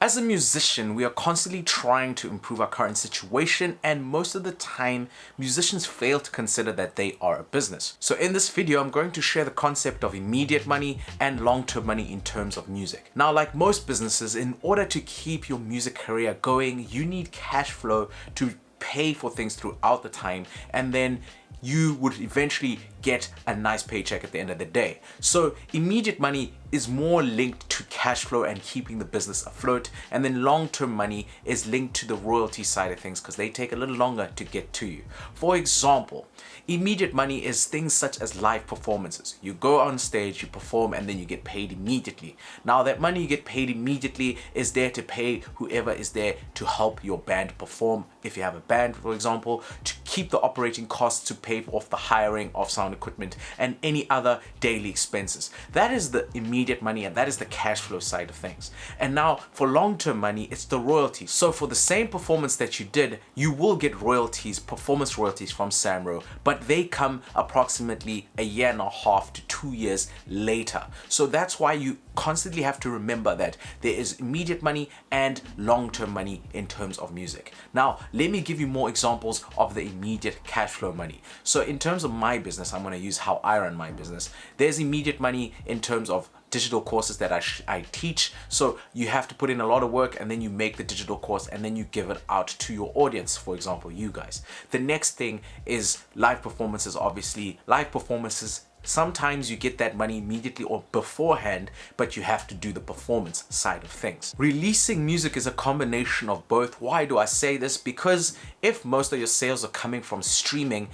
As a musician, we are constantly trying to improve our current situation, and most of the time, musicians fail to consider that they are a business. So in this video, I'm going to share the concept of immediate money and long-term money in terms of music. Now, like most businesses, in order to keep your music career going, you need cash flow to pay for things throughout the time, and then you would eventually get a nice paycheck at the end of the day. So immediate money is more linked to cash flow and keeping the business afloat, and then long-term money is linked to the royalty side of things because they take a little longer to get to you. For example, immediate money is things such as live performances. You go on stage, you perform, and then you get paid immediately. Now that money you get paid immediately is there to pay whoever is there to help your band perform. If you have a band, for example, to keep the operating costs, to pay off the hiring of sound equipment and any other daily expenses. That is the immediate money, and that is the cash flow side of things. And now for long-term money, it's the royalties. So for the same performance that you did, you will get royalties, performance royalties from SAMRO, but they come approximately a year and a half to 2 years later. So that's why you constantly have to remember that there is immediate money and long-term money in terms of music. Now, let me give you more examples of the immediate cash flow money. So in terms of my business, I'm going to use how I run my business. There's immediate money in terms of digital courses that I teach. So you have to put in a lot of work, and then you make the digital course, and then you give it out to your audience, for example, you guys. The next thing is live performances. Obviously, live performances, sometimes you get that money immediately or beforehand, but you have to do the performance side of things. Releasing music is a combination of both. Why do I say this? Because if most of your sales are coming from streaming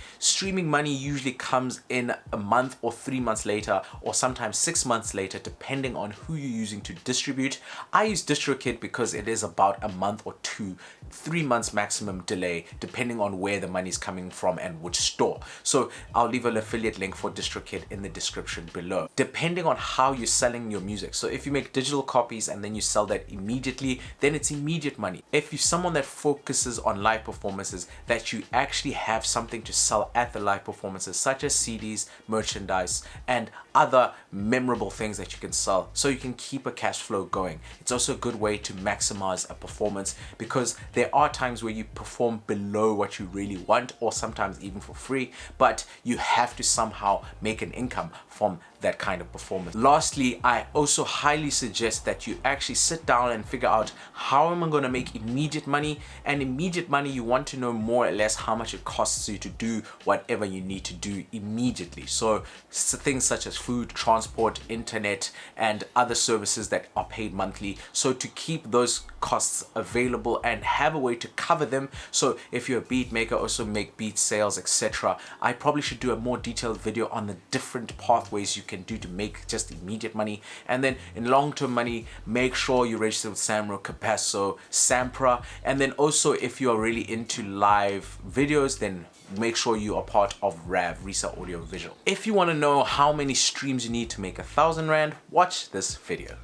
money usually comes in a month or 3 months later, or sometimes 6 months later, depending on who you're using to distribute. I use DistroKid because it is about a month or 3 months maximum delay, depending on where the money is coming from and which store. So I'll leave an affiliate link for DistroKid in the description below. Depending on how you're selling your music. So if you make digital copies and then you sell that immediately, then it's immediate money. If you're someone that focuses on live performances, that you actually have something to sell at the live performances, such as CDs, merchandise, and other memorable things that you can sell, so you can keep a cash flow going. It's also a good way to maximize a performance, because there are times where you perform below what you really want, or sometimes even for free, but you have to somehow make an income from that kind of performance. Lastly, I also highly suggest that you actually sit down and figure out, how am I going to make immediate money? And immediate money, you want to know more or less how much it costs you to do whatever you need to do immediately. So things such as food, transport, internet, and other services that are paid monthly. So to keep those costs available and have a way to cover them. So if you're a beat maker, also make beat sales, etc. I probably should do a more detailed video on the different pathways you can do to make just immediate money. And then in long-term money, make sure you register with SAMRO, Capasso, SAMPRA. And then also, if you are really into live videos, then make sure you are part of RISA audio visual. If you want to know how many streams you need to make 1,000 Rand, watch this video.